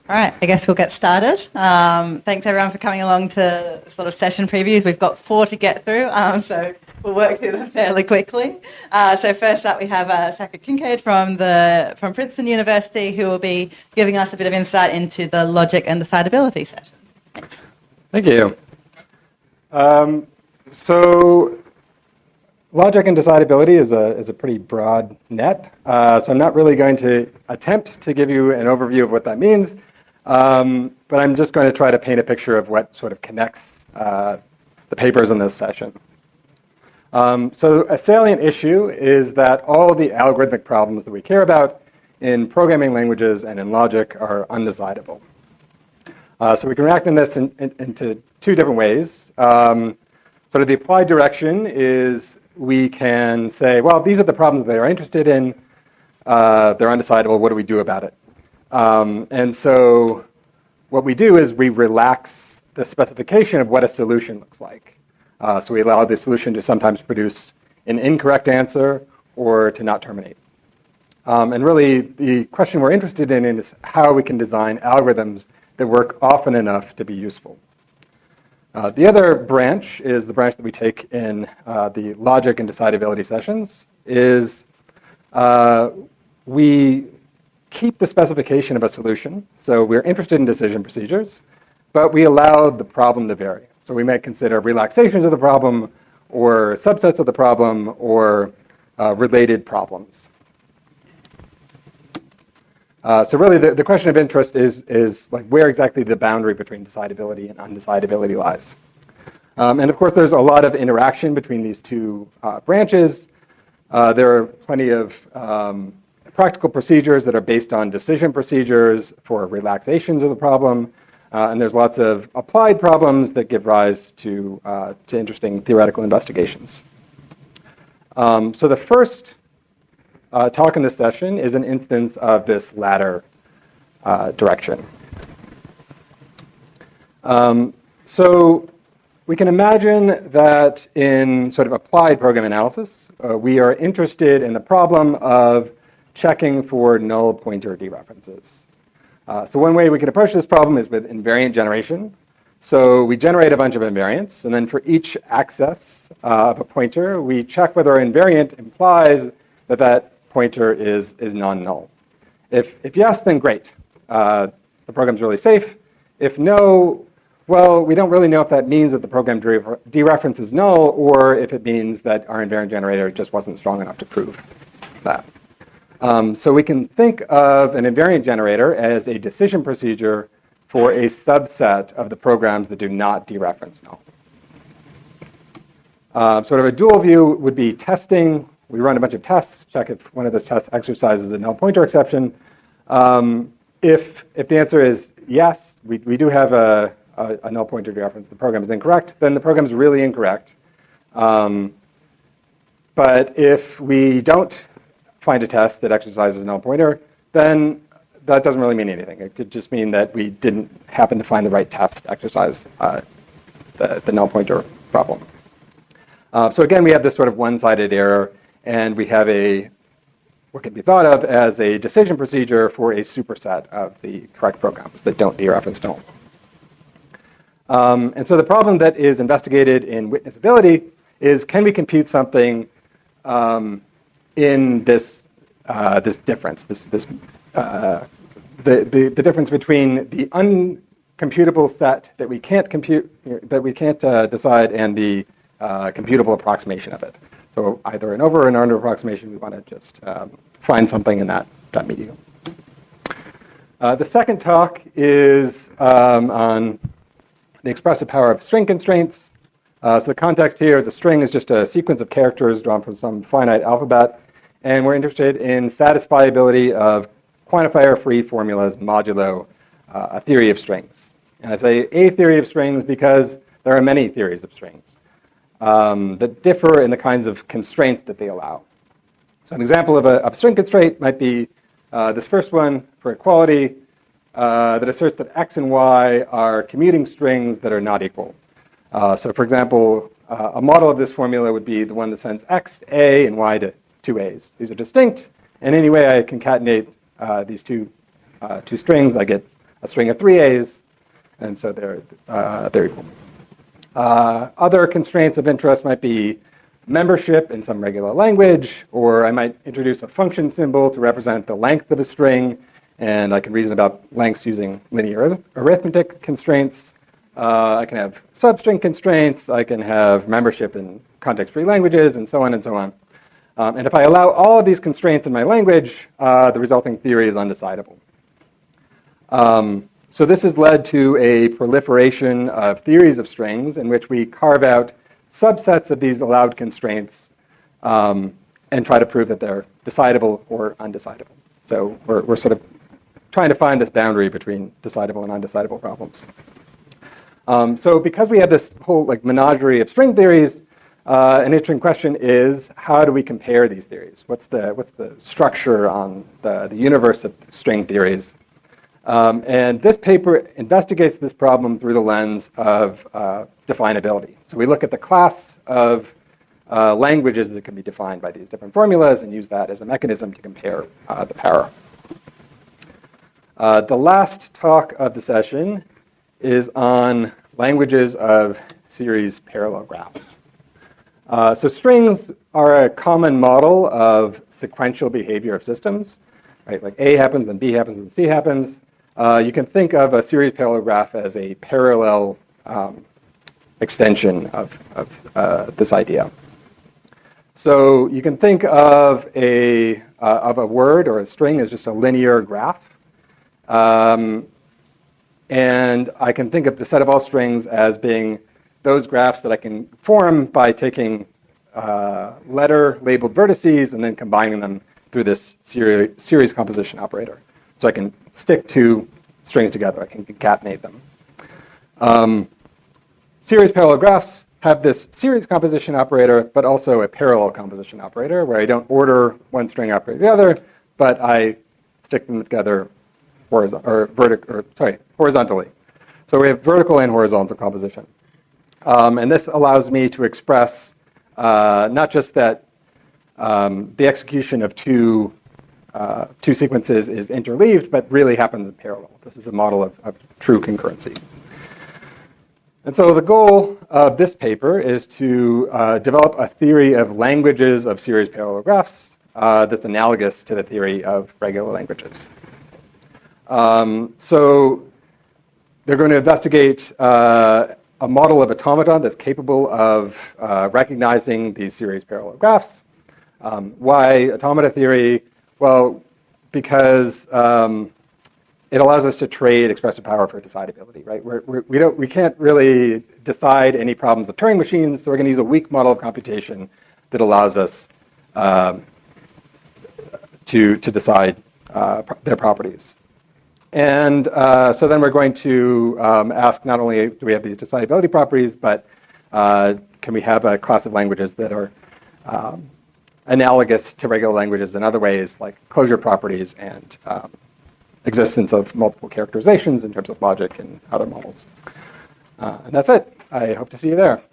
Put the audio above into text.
All right, I guess we'll get started. Thanks everyone for coming along to sort of session previews. We've got 4 to get through, so we'll work through them fairly quickly. So first up we have Zachary Kincaid from Princeton University, who will be giving us a bit of insight into the logic and decidability session. Thank you. So logic and decidability is a pretty broad net. So I'm not really going to attempt to give you an overview of what that means. But I'm just going to try to paint a picture of what sort of connects the papers in this session. So a salient issue is that all the algorithmic problems that we care about in programming languages and in logic are undecidable. So we can react in this into 2 different ways. Sort of the applied direction is we can say, well, these are the problems that they're interested in. They're undecidable. What do we do about it? And so what we do is we relax the specification of what a solution looks like. So we allow the solution to sometimes produce an incorrect answer or to not terminate. And really, the question we're interested in is how we can design algorithms that work often enough to be useful. The other branch is the branch that we take in the logic and decidability sessions, is we keep the specification of a solution. So we're interested in decision procedures, but we allow the problem to vary. So we might consider relaxations of the problem or subsets of the problem or related problems. So really the question of interest is like where exactly the boundary between decidability and undecidability lies. And of course there's a lot of interaction between these 2 branches. There are plenty of practical procedures that are based on decision procedures for relaxations of the problem. And there's lots of applied problems that give rise to interesting theoretical investigations. So the first talk in this session is an instance of this latter direction. So we can imagine that in sort of applied program analysis, we are interested in the problem of checking for null pointer dereferences. So one way we can approach this problem is with invariant generation. So we generate a bunch of invariants, and then for each access of a pointer, we check whether our invariant implies that that pointer is non-null. If yes, then great. The program's really safe. If no, well, we don't really know if that means that the program dereference is null, or if it means that our invariant generator just wasn't strong enough to prove that. So we can think of an invariant generator as a decision procedure for a subset of the programs that do not dereference null. Sort of a dual view would be testing. We run a bunch of tests, check if one of those tests exercises a null pointer exception. If the answer is yes, we do have a null pointer dereference, the program is incorrect, then the program is really incorrect. But if we don't find a test that exercises a null pointer, then that doesn't really mean anything. It could just mean that we didn't happen to find the right test to exercise the null pointer problem. So again, we have this sort of one-sided error, and we have what can be thought of as a decision procedure for a superset of the correct programs that don't dereference null. And so the problem that is investigated in witnessability is, can we compute something in this difference, the difference between the uncomputable set that we can't compute, that we can't decide, and the computable approximation of it. So either an over or an under approximation, we want to just find something in that medium. The second talk is on the expressive power of string constraints. So the context here is a string is just a sequence of characters drawn from some finite alphabet. And we're interested in satisfiability of quantifier-free formulas modulo a theory of strings. And I say a theory of strings because there are many theories of strings that differ in the kinds of constraints that they allow. So an example of a string constraint might be this first one for equality that asserts that x and y are commuting strings that are not equal. So for example, a model of this formula would be the one that sends x to a and y to 2a's. These are distinct, and any way I concatenate these two strings, I get a string of 3 A's, and so they're equal. Other constraints of interest might be membership in some regular language, or I might introduce a function symbol to represent the length of a string, and I can reason about lengths using linear arithmetic constraints. I can have substring constraints, I can have membership in context-free languages, and so on and so on. And if I allow all of these constraints in my language, the resulting theory is undecidable. So this has led to a proliferation of theories of strings in which we carve out subsets of these allowed constraints and try to prove that they're decidable or undecidable. So we're sort of trying to find this boundary between decidable and undecidable problems. So because we have this whole menagerie of string theories, an interesting question is, how do we compare these theories? What's the structure on the universe of string theories? And this paper investigates this problem through the lens of definability. So we look at the class of languages that can be defined by these different formulas and use that as a mechanism to compare the power. The last talk of the session is on languages of series parallel graphs. So strings are a common model of sequential behavior of systems, right? Like A happens, then B happens, and C happens. You can think of a series parallel graph as a parallel extension of this idea. So you can think of a word or a string as just a linear graph. And I can think of the set of all strings as being those graphs that I can form by taking letter-labeled vertices and then combining them through this series composition operator. So I can stick two strings together. I can concatenate them. Series parallel graphs have this series composition operator, but also a parallel composition operator, where I don't order one string operator to the other, but I stick them together horizontally. So we have vertical and horizontal composition. And this allows me to express not just that the execution of two sequences is interleaved, but really happens in parallel. This is a model of true concurrency. And so the goal of this paper is to develop a theory of languages of series parallel graphs that's analogous to the theory of regular languages. So they're going to investigate a model of automata that's capable of recognizing these series parallel graphs. Why automata theory? Well, because it allows us to trade expressive power for decidability, right? We can't really decide any problems with Turing machines, so we're going to use a weak model of computation that allows us to decide their properties. And so then we're going to ask not only do we have these decidability properties, but can we have a class of languages that are analogous to regular languages in other ways, like closure properties and existence of multiple characterizations in terms of logic and other models. And that's it. I hope to see you there.